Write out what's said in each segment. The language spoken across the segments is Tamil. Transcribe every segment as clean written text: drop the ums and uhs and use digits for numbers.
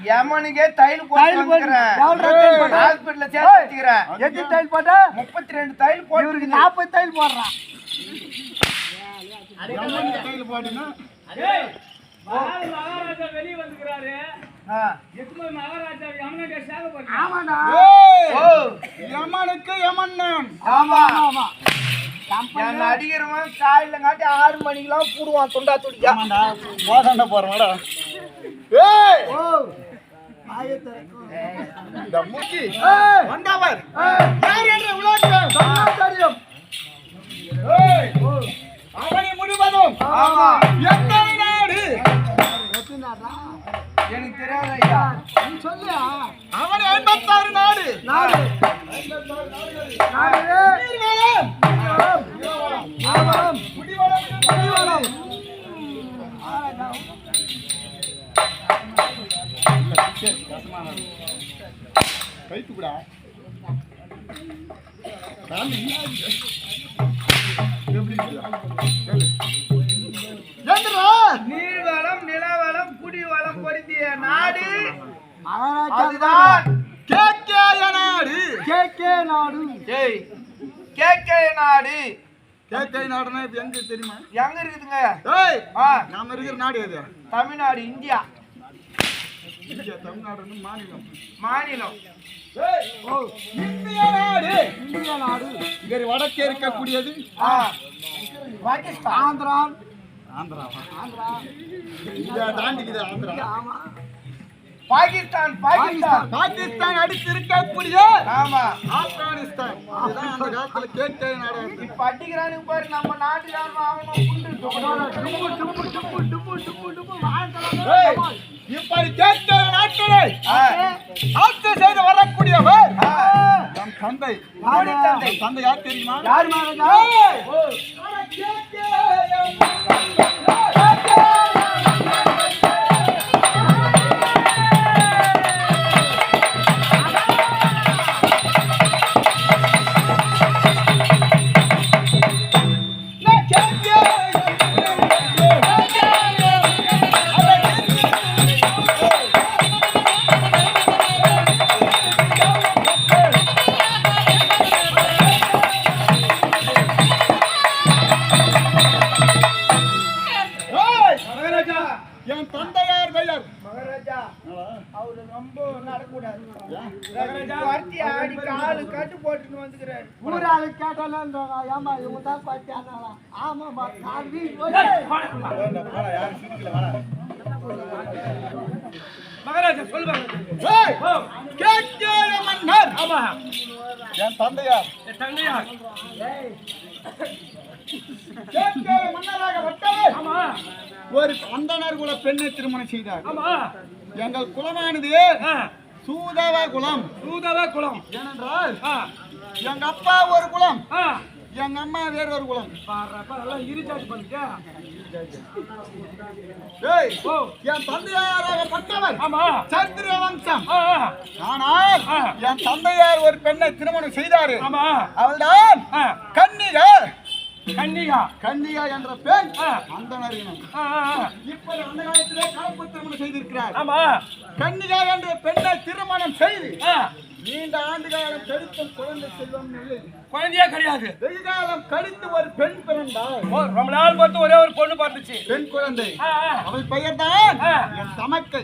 யமனுக்கே தைல் போட்டு ஹாஸ்பிட்டல்ல சேர்த்துக்கிறேன். எத்தனை தைல் போட்டா? 32 தைல் போட்டு 40 தைல் போடுறான். யமனுக்கு தைல் போட்டுனா மகாராஜா வெளிய வந்துக்கிறாரு. எதுமே மகாராஜா யமனுக்கு சேவை பண்ணு. ஆமாடா. யமனுக்கு யமன்னன். ஆமா ஆமா. நான் அடிக்கிறவன் காலையில காட்டி 6 மணிக்கெல்லாம் போடுவான் துண்டா துடிக்கா. ஆமாடா போடண்ட போறமாடா. ஏய் ஓ ஆயத்தரக்கு இந்த முக்கி வந்தவர் யார் என்று உலகம் தெரியும். ஏய் அவனை முழுவதும் ஆமா எத்தனை நாடு எத்தனாடா? எனக்கு தெரியாது ஐயா. நீ சொல்லியா? அவனை 56 நாடு நாடு நாடு நீர்வளம் ஆமாம் குடிவளம் குடிவளம் கைத்துக்குடா சாமி நீர்வளம் நிலவளம் குடிவளம் பொருந்திய நாடு மகாராஜா அதுதான் கேகேய நாடு. கேகே நாடு. ஏய் கேகே நாடு கேகேய நாடுனா இப்ப எங்க தெரியுமா? எங்க இருக்குதுங்க? ஏய் ஆ நாம இருக்கிற நாடு எது? தமிழ்நாடு இந்தியா இந்தியா தமிழ்நாடு மாநிலம். மாநிலம். ஏய் ஓ இந்திய நாடு. இந்திய நாடு. இங்க வடக்கே இருக்கக்கூடியது பாகிஸ்தான். ஆந்திரா. ஆந்திராவா? ஆந்திரா. இந்தியா தாண்டிக்குது ஆந்திரா. ஆமா. பாகிஸ்தான் பாகிஸ்தான். பாகிஸ்தான் அடுத்து இருக்கக்கூடிய ஆமா ஆப்கானிஸ்தான். இதுதான் அந்த காலத்துல கேகேய நாடு வந்து. இப்ப அடிக்கிறானுங்க பாரு நம்ம நாட்டுக்காரன் அவனும் குண்டு டுப்பு டுப்பு டுப்பு டுப்பு டுப்பு டுப்பு வாங்கலாம். ஏய் இப்படி கேகேய நாட்டிலே ஆட்சி செய்து வரக்கூடியவர் நம் தந்தை. யாரு தந்தை? நம் தந்தை யார் தெரியுமா? யார் மகாராஜா? ஏய் அட கேகேய என் தந்தையார் பெயர் மகாராஜா அவரு ரொம்ப நடக்கூடாது. வார்த்தை ஆடி காலு கட்டு போட்டுன்னு வந்துக்கிறாரு. ஊரால கேட்டாலும் ஏமா இவங்க தான் பார்த்தாங்களா? ஆமாமா கால்வி மகாராஜா சொல்லுவாங்க. ஏய் கேகேய மன்னர். ஆமா என் தந்தையார் தந்தையார். கேகேய மன்னராக வந்தவர் ஆமா ஒரு அந்தணர் குல பெண்ணை திருமணம் செய்தார். ஆமா எங்கள் குலமானது சூதவ குலம். சூதவ குலம். ஏனென்றால் எங்க அப்பா ஒரு குலம், எங்க அம்மா வேற ஒரு குலம். எல்லாம் இருச்சாச்சு பண்ணிக்க. ஏய் என் தந்தையாராக பட்டவர் ஆமா சந்திர வம்சம். ஆனால் என் தந்தையார் ஒரு பெண்ணை திருமணம் செய்தாரு. ஆமா அவள்தான் கன்னிகா. கன்னிகா. கன்னிகா என்ற பெண் அந்தணர் இனம். இப்போது அந்த காலத்திலே கலப்பு திருமணம் செய்திருக்கிறார். ஆமா கன்னிகா என்ற பெண்ணை திருமணம் செய்து நீண்ட ஆண்டு காலம் கழித்தும் குழந்தை செல்வம் இல்லை. குழந்தையே கிடையாது. வெகு காலம் கழித்து ஒரு பெண் பிறந்தாள். ரொம்ப நாள் பார்த்து ஒரே ஒரு பொண்ணு பார்த்துச்சு. பெண் குழந்தை. அவள் பெயர் தான் என் தமக்கை.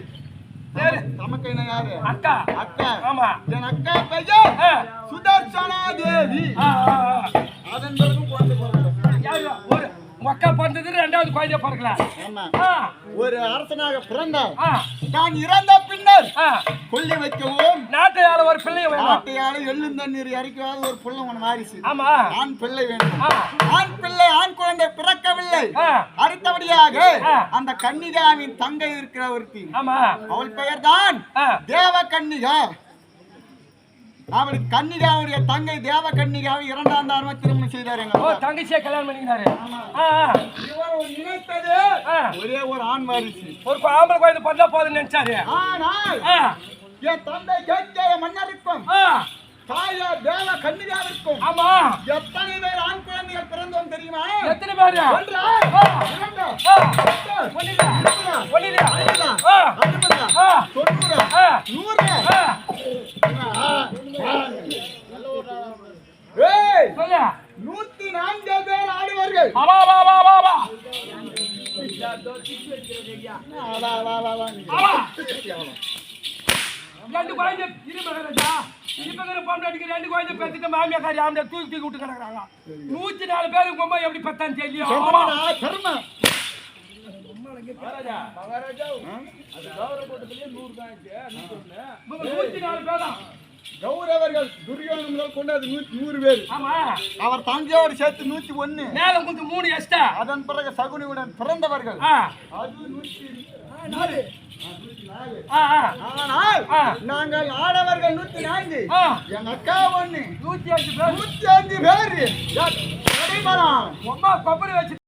சரி தமக்கைனா யாரு? அக்கா. அக்கா. ஆமா என் அக்கா பெயர் சுதர்சனா தேவி. குழந்தைய பிறக்கல. ஆமா. ஆ, ஒரு அரசனாக பிறந்தார். ஆ, தான் இறந்த பின்னர் ஆ. கொல்லி வைக்கவும் நாட்டையால ஒரு பிள்ளைய வேணும். நாட்டையால எள்ளும் தண்ணீர் இறக்காத ஒரு புள்ள ஒன்று மாறிச்சு. ஆமா. ஆண் பிள்ளை வேணும். ஆ, ஆண் பிள்ளை ஆண் குழந்தை பிறக்கவில்லை. ஆ. அடுத்தபடியாக ஆ. அந்த கன்னிகாவின் தங்கை இருக்கிற ஒருத்தி, ஆமா. அவள் பெயர் தான் ஆ. தேவ கன்னிகா. அவள் கன்னிகாவுடைய தங்கை தேவ கன்னிகாவை 2ஆம் தாரமா திருமணம் செய்தார். எங்க ஓ, அப்பா. தங்கச்சியை கல்யாணம் பண்ணிக்கினாரு. ஆ, ஆ. இவர் நினைத்தது ஆ. ஒரே ஒரு ஆண் வாரிசு. ஒரு ஆம்பளை குழந்தை பிறந்தா போதும்னு நினைச்சாரு. ஆனால் ஆ, என் தந்தை கேட்கிற மன்னருக்கும் ஆ. தாயார் தேவ கன்னிகாவிற்கும் ஆமா. எத்தனை பேர் ஆண் குழந்தைகள் பிறந்தோம் தெரியுமா? எத்தனை பேரு? ஒன்றா? ஆ. இரண்டா? ஆ. பத்தா? ஒண்ணுதா? இருபதா? ஒண்ணுதா? ஐம்பதா? ஆ. 60? ஆ. 90? ஆ. 100? ஆ. ஏய், சொல்லு. 104 பேர் ஆடுவார்கள். வா, வா, வா, வா, வா. வா, வா, வா, வா. ஆமா. ரெண்டு குழந்தை இரு மகராஜா. இப்ப பொண்டாட்டிக்கு 2 குழந்தை பெத்துட்டு மாமியாக்காரி ஆம்பளை தூக்கி தூக்கி விட்டு கிடக்குறாங்க. 104 பேருக்கு பொம்மை எப்படி பத்தான்னு தெரியும். ஆமா. பெருமடா, பெருமை. மகாராஜா. அது கௌரவ கூட்டத்திலே 100 தான் இருக்கு. 104 பேர் தான். கௌரவர்கள் துரியோதனன் முதல் கொண்டு அது 100 பேர். ஆமா. அவர் தங்கையோடு சேர்த்து 101. மேல கொஞ்சம் 3 எக்ஸ்ட்ரா. அதன் பிறகு சகுனியுடன் பிறந்தவர்கள் ஆ. அது 104. ஆ, ஆ. ஆனால் ஆ. நாங்கள் ஆடவர்கள் 104. ஆ. என் அக்கா ஒண்ணு 105 பேர். 105 பேர். அம்மா கொப்பரை வச்சு